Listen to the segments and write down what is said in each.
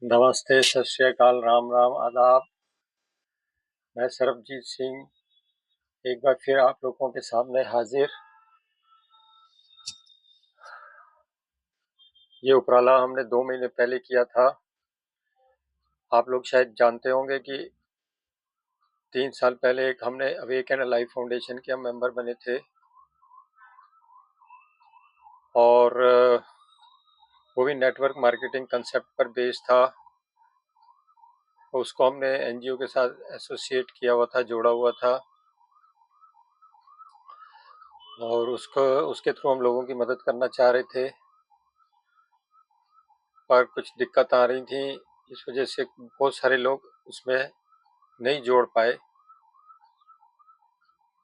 नमस्ते, सत श्री अकाल, राम राम, आदाब। मैं सरबजीत सिंह एक बार फिर आप लोगों के सामने हाजिर। ये उपराला हमने 2 महीने पहले किया था। आप लोग शायद जानते होंगे कि 3 साल पहले एक हमने अवेक एंड लाइफ फाउंडेशन के हम मेंबर बने थे और वो भी नेटवर्क मार्केटिंग कंसेप्ट पर बेस्ड था। उसको हमने एनजीओ के साथ एसोसिएट किया हुआ था, जोड़ा हुआ था और उसके थ्रू हम लोगों की मदद करना चाह रहे थे, पर कुछ दिक्कत आ रही थी। इस वजह से बहुत सारे लोग उसमें नहीं जोड़ पाए।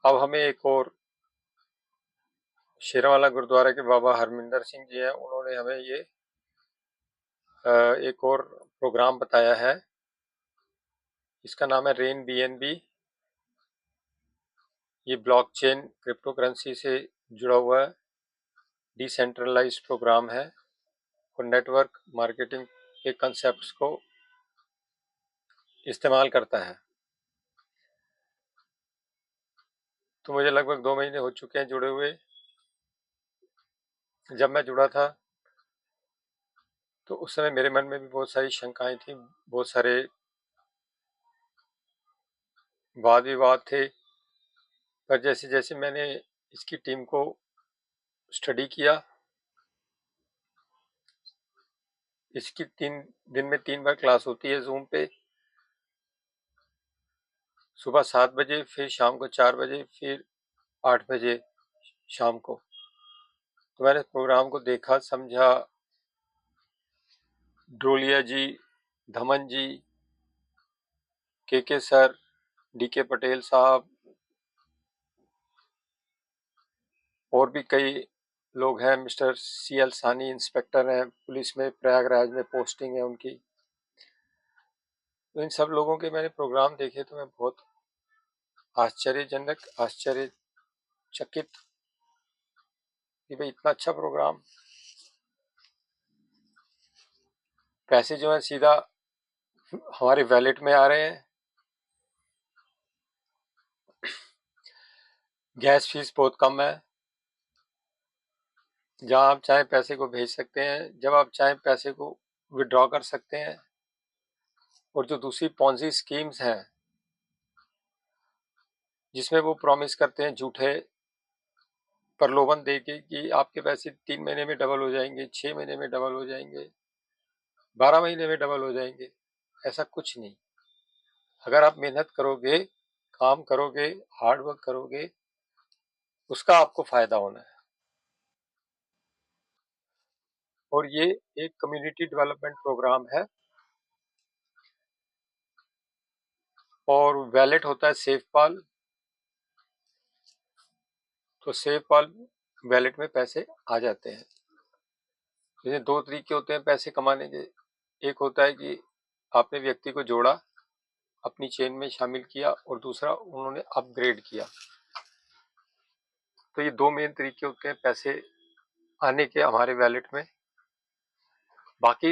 अब हमें एक और शेरावाला गुरुद्वारा के बाबा हरमिंदर सिंह जी हैं, उन्होंने हमें ये एक और प्रोग्राम बताया है। इसका नाम है रेन बीएनबी। ये ब्लॉकचेन क्रिप्टो करेंसी से जुड़ा हुआ डिसेंट्रलाइज्ड प्रोग्राम है और नेटवर्क मार्केटिंग के कंसेप्ट्स को इस्तेमाल करता है। तो मुझे लगभग 2 महीने हो चुके हैं जुड़े हुए। जब मैं जुड़ा था तो उस समय मेरे मन में भी बहुत सारी शंकाएं थी, बहुत सारे वाद विवाद थे। पर जैसे जैसे मैंने इसकी टीम को स्टडी किया, इसकी 3 दिन में 3 बार क्लास होती है जूम पे, सुबह 7 बजे, फिर शाम को 4 बजे, फिर 8 बजे शाम को। तो मैंने प्रोग्राम को देखा, समझा। ड्रोलिया जी, धमन जी, के सर, डीके पटेल साहब और भी कई लोग हैं। मिस्टर सीएल सानी इंस्पेक्टर हैं पुलिस में, प्रयागराज में पोस्टिंग है उनकी। तो इन सब लोगों के मैंने प्रोग्राम देखे तो मैं बहुत आश्चर्यचकित कि भाई इतना अच्छा प्रोग्राम। पैसे जो है सीधा हमारे वैलेट में आ रहे हैं। गैस फीस बहुत कम है। जहां आप चाहें पैसे को भेज सकते हैं, जब आप चाहें पैसे को विड्रॉ कर सकते हैं। और जो दूसरी पॉन्जी स्कीम्स हैं जिसमें वो प्रॉमिस करते हैं झूठे प्रलोभन देके कि आपके पैसे 3 महीने में डबल हो जाएंगे, 6 महीने में डबल हो जाएंगे, 12 महीने में डबल हो जाएंगे, ऐसा कुछ नहीं। अगर आप मेहनत करोगे, काम करोगे, हार्ड वर्क करोगे, उसका आपको फायदा होना है। और ये एक कम्युनिटी डेवलपमेंट प्रोग्राम है और वैलेट होता है सेफपाल। तो सेफपाल वैलेट में पैसे आ जाते हैं। जैसे 2 तरीके होते हैं पैसे कमाने के। एक होता है कि आपने व्यक्ति को जोड़ा, अपनी चेन में शामिल किया, और दूसरा उन्होंने अपग्रेड किया। तो ये 2 मेन तरीके होते हैं पैसे आने के हमारे वैलेट में। बाकी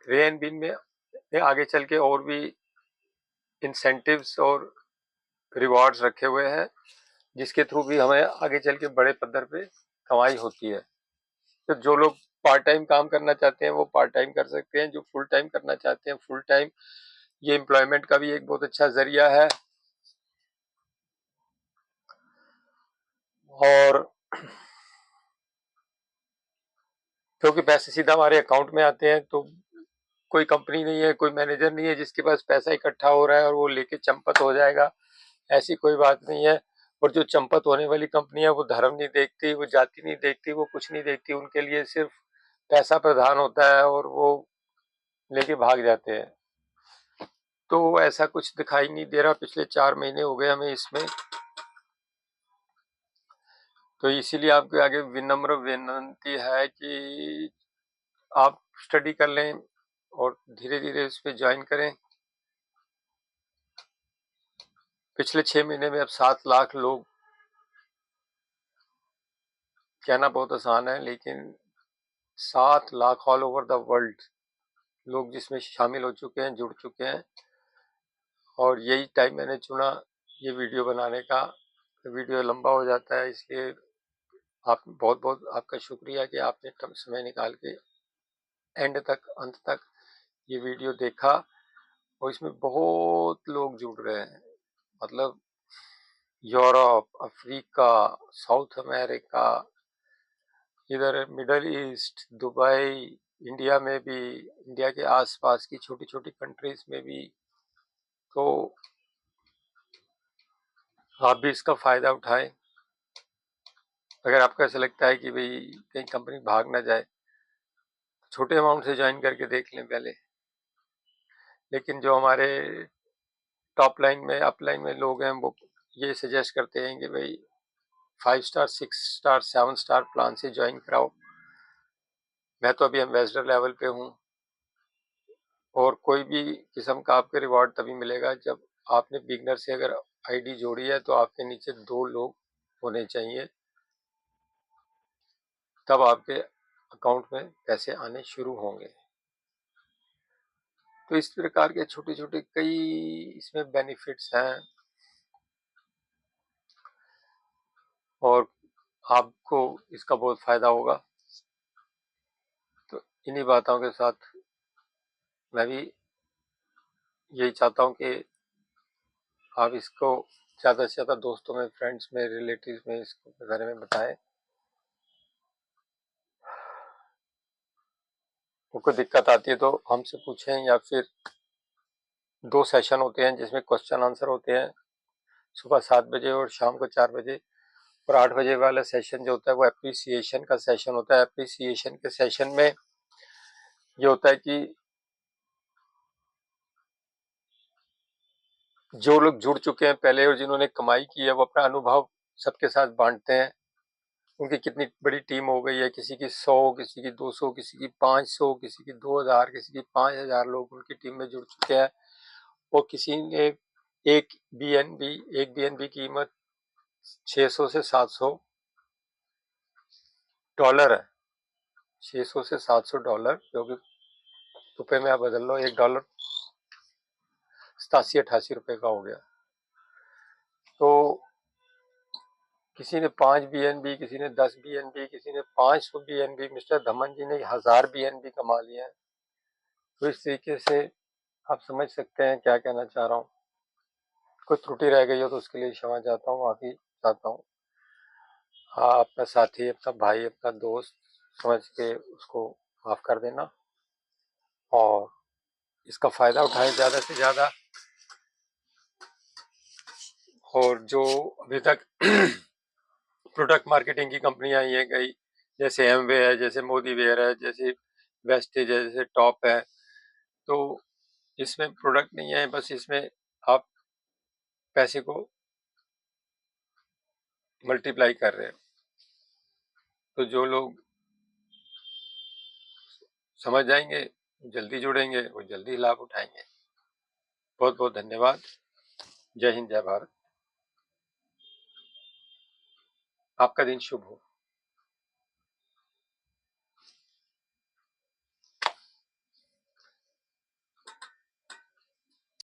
रेन बिन में आगे चल के और भी इंसेंटिव्स और रिवॉर्ड्स रखे हुए हैं, जिसके थ्रू भी हमें आगे चल के बड़े पद्धर पे कमाई होती है। तो जो लोग पार्ट टाइम काम करना चाहते हैं वो पार्ट टाइम कर सकते हैं, जो फुल टाइम करना चाहते हैं फुल टाइम। ये एम्प्लॉयमेंट का भी एक बहुत अच्छा जरिया है। और क्योंकि पैसे सीधा हमारे अकाउंट में आते हैं, तो कोई कंपनी नहीं है, कोई मैनेजर नहीं है जिसके पास पैसा इकट्ठा हो रहा है और वो लेके चंपत हो जाएगा। ऐसी कोई बात नहीं है। और जो चंपत होने वाली कंपनी है वो धर्म नहीं देखती, वो जाति नहीं देखती, वो कुछ नहीं देखती। उनके लिए सिर्फ पैसा प्रधान होता है और वो लेके भाग जाते हैं। तो ऐसा कुछ दिखाई नहीं दे रहा। पिछले 4 महीने हो गए हमें इसमें। तो इसीलिए आपके आगे विनम्र विनती है कि आप स्टडी कर लें और धीरे धीरे इस पे ज्वाइन करें। पिछले 6 महीने में अब 7 लाख लोग, कहना बहुत आसान है लेकिन 7 lakh all over the world लोग जिसमें शामिल हो चुके हैं, जुड़ चुके हैं, और यही टाइम मैंने चुना ये वीडियो बनाने का। वीडियो लंबा हो जाता है, इसलिए आप बहुत बहुत आपका शुक्रिया कि आपने समय निकाल के अंत तक ये वीडियो देखा। और इसमें बहुत लोग जुड़ रहे हैं, मतलब यूरोप, अफ्रीका, साउथ अमेरिका, इधर मिडल ईस्ट, दुबई, इंडिया में भी, इंडिया के आसपास की छोटी छोटी कंट्रीज में भी। तो आप भी इसका फायदा उठाएं। अगर आपको ऐसा लगता है कि भाई कहीं कंपनी भाग ना जाए, छोटे अमाउंट से ज्वाइन करके देख लें पहले। लेकिन जो हमारे टॉप लाइन में, अप लाइन में लोग हैं, वो ये सजेस्ट करते हैं कि भाई 5 स्टार, 6 स्टार, 7 स्टार प्लान से ज्वाइन कराओ। मैं तो अभी एम्बेसडर लेवल पे हूँ, और कोई भी किस्म का आपके रिवॉर्ड तभी मिलेगा जब आपने बिगनर से अगर आईडी जोड़ी है तो आपके नीचे 2 लोग होने चाहिए, तब आपके अकाउंट में पैसे आने शुरू होंगे। तो इस प्रकार के छोटे छोटे कई इसमें बेनिफिट्स हैं, और आपको इसका बहुत फायदा होगा। तो इन्हीं बातों के साथ मैं भी यही चाहता हूँ कि आप इसको ज़्यादा से ज़्यादा दोस्तों में, फ्रेंड्स में, रिलेटिव्स में इसके बारे में बताएं। उनको दिक्कत आती है तो हमसे पूछें, या फिर 2 सेशन होते हैं जिसमें क्वेश्चन आंसर होते हैं, सुबह 7 बजे और शाम को 4 बजे। और 8 बजे वाला सेशन जो होता है वो एप्रिसिएशन का सेशन होता है। एप्रिसिएशन के सेशन में ये होता है कि जो लोग जुड़ चुके हैं पहले और जिन्होंने कमाई की है, वो अपना अनुभव सबके साथ बांटते हैं। उनकी कितनी बड़ी टीम हो गई है, किसी की 100, किसी की 200, किसी की 500, किसी की 2000, किसी की 5000 लोग उनकी टीम में जुड़ चुके हैं। और किसी ने एक बीएनबी की कीमत 600 से 700 डॉलर है। 600 से 700 डॉलर, जो कि रुपए में आप बदल लो, $1 87-88 रुपए का हो गया। तो किसी ने 5 बीएनबी, किसी ने 10 बीएनबी, किसी ने 500 बीएनबी, मिस्टर धमन जी ने 1000 बीएनबी कमा लिए हैं। तो इस तरीके से आप समझ सकते हैं क्या कहना चाह रहा हूँ। कोई त्रुटि रह गई हो तो उसके लिए क्षमा चाहता हूँ, माफी चाहता हूँ। हाँ, अपना साथी, अपना भाई, अपना दोस्त समझ के उसको माफ कर देना, और इसका फायदा उठाएं ज़्यादा से ज़्यादा। और जो अभी तक प्रोडक्ट मार्केटिंग की कंपनियां ये गई, जैसे एमवे है, जैसे मोदी वेयर है, जैसे वेस्टेज है, जैसे टॉप है, तो इसमें प्रोडक्ट नहीं है, बस इसमें आप पैसे को मल्टीप्लाई कर रहे हैं। तो जो लोग समझ जाएंगे, जल्दी जुड़ेंगे, वो जल्दी लाभ उठाएंगे। बहुत बहुत धन्यवाद। जय हिंद, जय भारत। आपका दिन शुभ हो।